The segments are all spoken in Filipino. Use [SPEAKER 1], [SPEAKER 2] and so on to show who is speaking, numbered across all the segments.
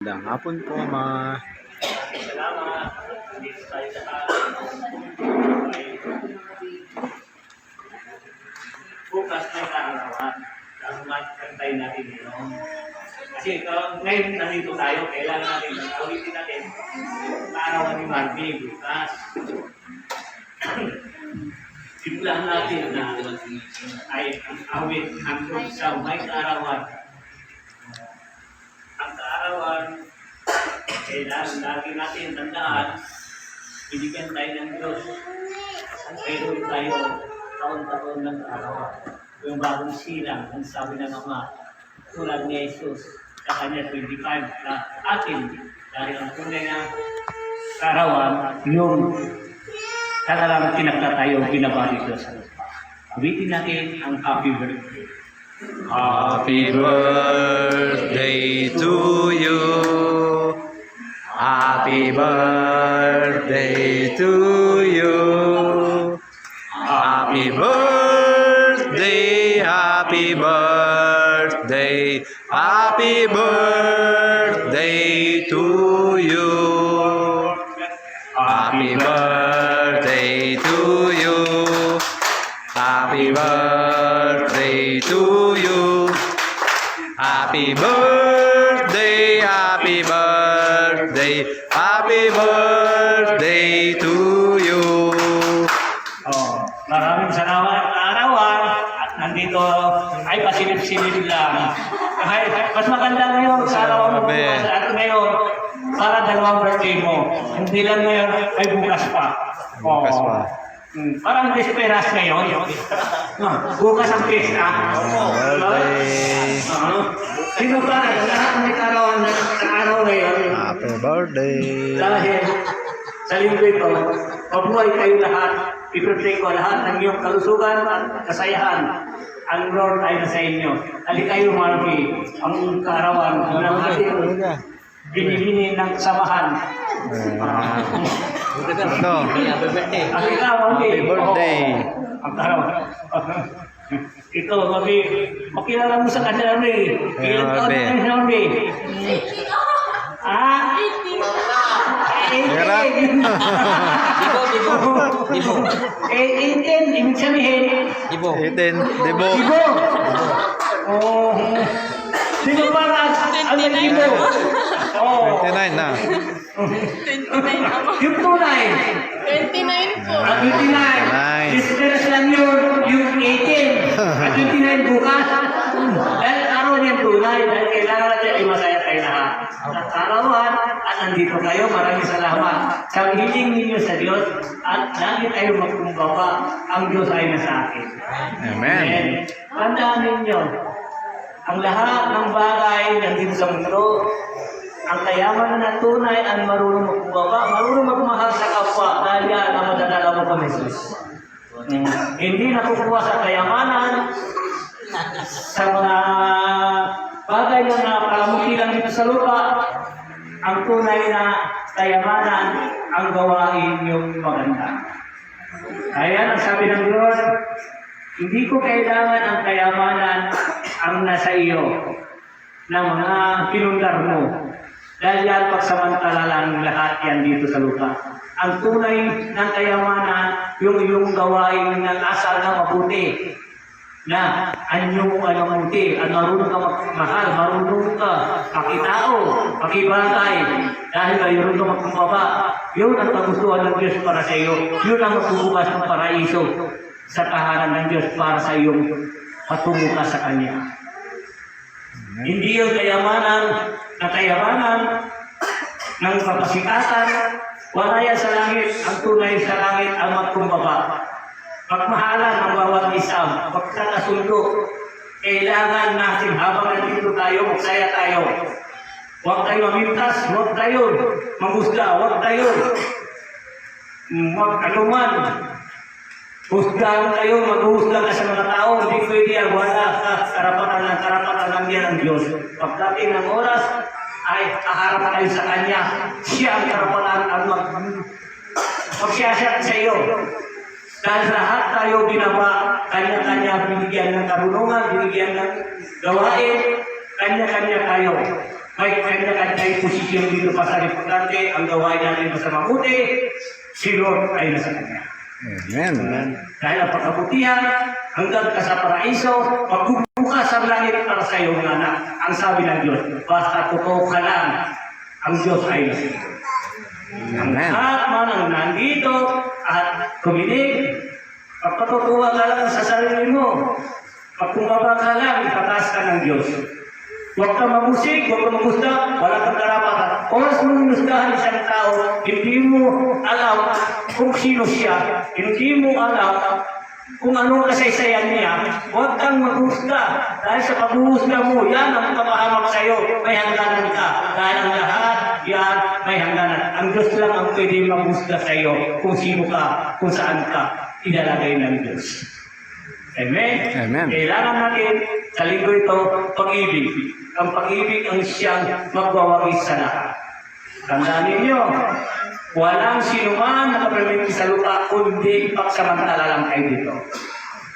[SPEAKER 1] Magandang hapon po, ma.
[SPEAKER 2] Salamat. Dito tayo sa bukas na kaarawan. Kantay natin yun. Kasi ngayon nandito tayo, kailangan natin ulitin natin kaarawan ni Marvin bukas. Simulan natin na ay ang awit hanggang sa may kaarawan. Ang kaarawan, kailangan lagi natin tandaan, binigyan tayo ng Diyos. Mayroon tayo taon-taon ng kaarawan. Yung bagong silang, ang sabi ng Ama, tulad ni Jesus, sa kanya 25 na atin. Dahil ang tunay na kaarawan, yung talagang tinagtatayo, binabalik Diyos sa lupa. Awitin natin ang happy birthday.
[SPEAKER 1] Happy birthday to you. Happy birthday to you. Happy birthday, happy birthday, happy birthday to you. Happy birthday to you. Happy birthday to you. Happy birthday, happy birthday, happy birthday to you.
[SPEAKER 2] Maraming salamat kaarawan at nandito ay pasilip-silip lang. Kahit mas maganda ngayon sa arawan mo bukas at ngayon para dalawang birthday mo. Hindi lang ngayon ay bukas pa.
[SPEAKER 1] Bukas pa.
[SPEAKER 2] Parang desperas ngayon. Bukas ang pista.
[SPEAKER 1] Birthday.
[SPEAKER 2] Sino ba? Lahat may kaarawan sa araw ngayon.
[SPEAKER 1] Happy birthday.
[SPEAKER 2] Dahil sa linggo ito, mabuhay kayo lahat. I-protect ko lahat ng iyong kalusugan at kasayahan. Ang Lord ay nasa inyo. Halika kayo, Marky, ang kaarawan ng ating binibini ng samahan.
[SPEAKER 1] Ito.
[SPEAKER 2] Halika, Marky.
[SPEAKER 1] Happy birthday.
[SPEAKER 2] Ang kaarawan. Ito, Marky. Makilala mo sa kanya, Marky. Ilan taon na kayo, Marky? Ah?
[SPEAKER 1] Meron.
[SPEAKER 2] Dibo. 18, ibig sabihin.
[SPEAKER 1] Dibo. Dibo.
[SPEAKER 2] Dibo. Oh. Dibo para ang dibo. Oh.
[SPEAKER 1] 29 na.
[SPEAKER 3] 29
[SPEAKER 2] Yung tunay.
[SPEAKER 3] 29 po.
[SPEAKER 2] Ang 29. Disperas lang yung 18. At 29 bukas. Dahil araw niyang tunay. Dahil kailangan natin ay masaya tayo lahat. At arawan at nandito kayo. Maraming salamat. Sa hiling ninyo sa Diyos at lagi tayo magkumbaba. Ang Diyos ay nasa akin.
[SPEAKER 1] Amen.
[SPEAKER 2] Tandaan ninyo, ang lahat ng bagay nandito sa mundo, ang kayaman na tunay ang marunong magkumbaba, marunong magmahal sa kapwa dahil yan ang madadala mo kami Jesus. Hindi nakukuha sa kayamanan, sa mga bagay na nakakamuti lang dito sa lupa, ang tunay na kayamanan ang gawain yung maganda. Kaya ang sabi ng Lord, hindi ko kailangan ang kayamanan ang nasa iyo ng mga pinundar mo. Dahil yan pagsamantala lang lahat yan dito sa lupa. Ang tunay ng kayamanan, yung iyong gawain na nasa na mabuti. Na anyong mabuti, ang marunong ka magmahal, marunong ka makitao, makibagay. Dahil mayroon ka magkumbaba. Yun ang kagustuhan ng Diyos para sa iyo. Yun ang magbubukas ng paraiso sa tahanan ng Diyos para sa iyong patungo ka sa Kanya. Hindi yung kayamanan na kayamanan ng kapasikatan, wala yan sa langit, ang tunay sa langit ang magkumbaba. Pagmahalan ang bawat isa, pagkakasundo, kailangan natin habang nandito tayo, magsaya tayo. Huwag tayo mamintas, huwag tayo magusga, huwag tayo mag-anuman. Husgahan kayo, mag-husga ka sa mga tao, hindi pwede yan, wala ka karapatan ng yan ng Diyos. Pagdating ng oras, ay kaharap kayo sa Kanya. Siya ang karapatan ang magsiyasat sa iyo. Dahil lahat tayo binaba, kanya-kanya binigyan ng karunungan, binigyan ng gawain, kanya-kanya tayo. may kanya-kanyang posisyon dito pa sa importante, ang gawain natin sa mabuti, si Lord ay nasa kanya.
[SPEAKER 1] Amen.
[SPEAKER 2] Dahil ang pagkabutihan, hanggang ka sa paraiso, magbubukas ang langit para sa iyong anak. Ang sabi ng Diyos, basta totoo ka lang, ang Diyos ay nasa iyo. Ang
[SPEAKER 1] Amen.
[SPEAKER 2] lahat man ang nandito at tuminig, pagpatutuwa ka lang sa sarili mo, pagkumbaba ka lang, itatas ka ng Diyos. Huwag ka mamusik, huwag ka magusta, wala kang karapatan. Oras mong gustahan isang tao, hindi mo alam kung sino siya, hindi mo alam kung anong kasaysayan niya, huwag kang magusta. Dahil sa paghuhusga mo, yan ang kapahamak sa iyo, may hangganan ka. Dahil ang lahat, yan may hangganan. Ang Diyos lang ang pwede maghusga sa iyo kung sino ka, kung saan ka, inalagay ng Diyos. Amen?
[SPEAKER 1] Amen.
[SPEAKER 2] Kailangan natin sa linggo ito, pag-ibig. Ang pag-ibig ang siyang magwawagis sa lahat. Tandaan ninyo, walang sinuman na kapamilya sa lupa kundi pagsamantala lang kayo dito.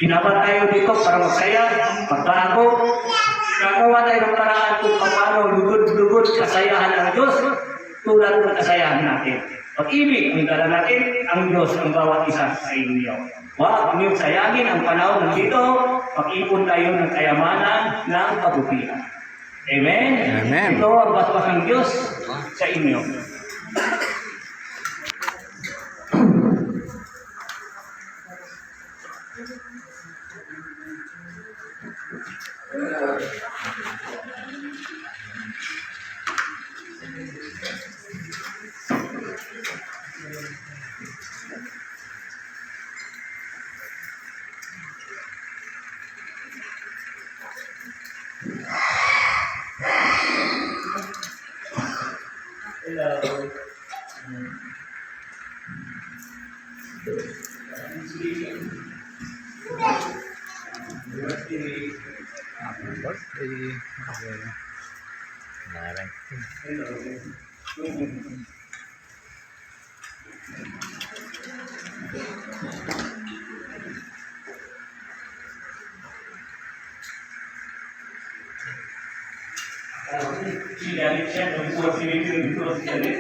[SPEAKER 2] Ginawa tayo dito para masaya, magbago. Gagawa tayo ng paraan kung paano lugod-lugod kasayahan ng Diyos tulad ng kasayahan natin. Pag-ibig ang dala natin, ang Diyos ang bawat isa sa inyo. Huwag niyong sayangin ang panahon nandito, pag-ipon tayo ng kayamanan ng kabutihan. Amen?
[SPEAKER 1] Amen.
[SPEAKER 2] Ito ang basbas ng Diyos sa inyo. Hello.
[SPEAKER 1] Happy birthday. Naray.
[SPEAKER 2] Sigalit siya, nagpuwa sinigil dito sigalit.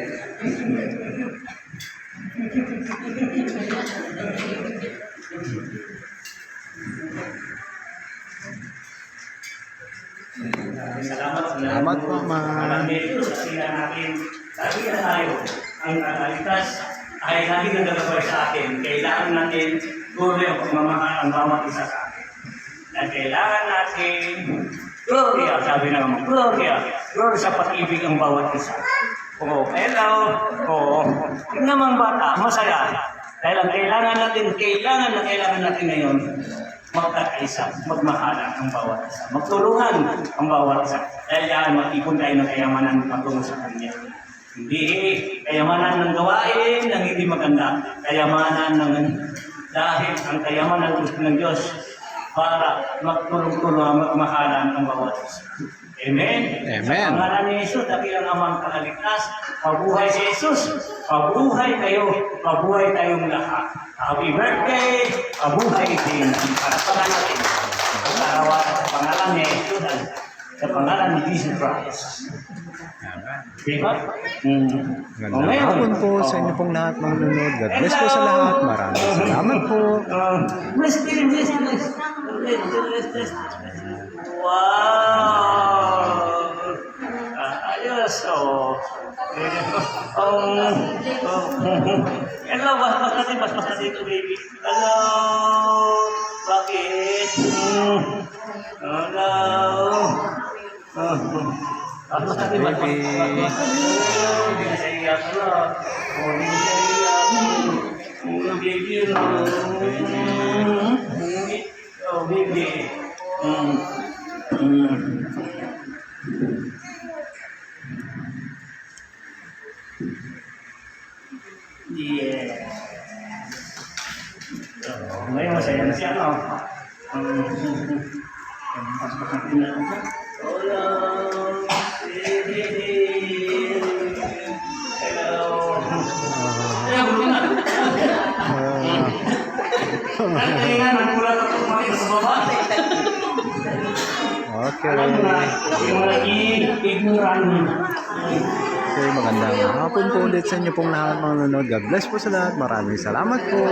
[SPEAKER 1] Salamat po, ma'am.
[SPEAKER 2] Marami ito sa sila natin. Sabi na tayo, ang ligtas ay lagi nagagabay sa atin. Kailangan natin tuloy ang pagmamahal ang bawat isa sa atin. At kailangan natin Gloria, sabi na naman, Gloria. Gloria sa pag-ibig ang bawat isa. Oo, hello. Oo. Yung namang bata, masaya. Dahil ang kailangan natin ngayon, magkakaisa, magmahalan ang bawat isa. Magtulungan ang bawat isa. Dahil yan, mag-ipon tayo ng kayamanan patungo sa Kanya. Hindi kayamanan ng gawain ng hindi maganda. Kayamanan ng dahil ang kayamanan ng Diyos para magtulong-tulong, magmahalan ang bawat isa. Amen?
[SPEAKER 1] Amen.
[SPEAKER 2] Sa pangalan ni Jesus, dakilang amang kakaligtas, mabuhay si Jesus, mabuhay kayo, mabuhay tayong lahat. Happy birthday, mabuhay din. Para pa natin, ang arawan sa pangalan ni Jesus, sa pangalan ni Jesus Christ. Diba?
[SPEAKER 1] Magandang hapon po sa inyo pong lahat mga nanonood. God bless po sa lahat. Maraming salamat po.
[SPEAKER 2] Bless. Wow! Ayos, oh. Hello, basbas natin ito, baby. Hello! Bakit? Hello! Basbas natin,
[SPEAKER 1] Baby.
[SPEAKER 2] Hindi na siya iyak, ano? Hindi na siya iyak. Baby, oh, baby. Yeah. Ngayon masaya na siya, no? Hello. Hello.
[SPEAKER 1] Okay. Okay.
[SPEAKER 2] Alam mo na, yung mga ignorant.
[SPEAKER 1] Okay, magandang hapon po ulit sa inyo pong lahat mga nanonood. God bless po sa lahat. Maraming salamat po.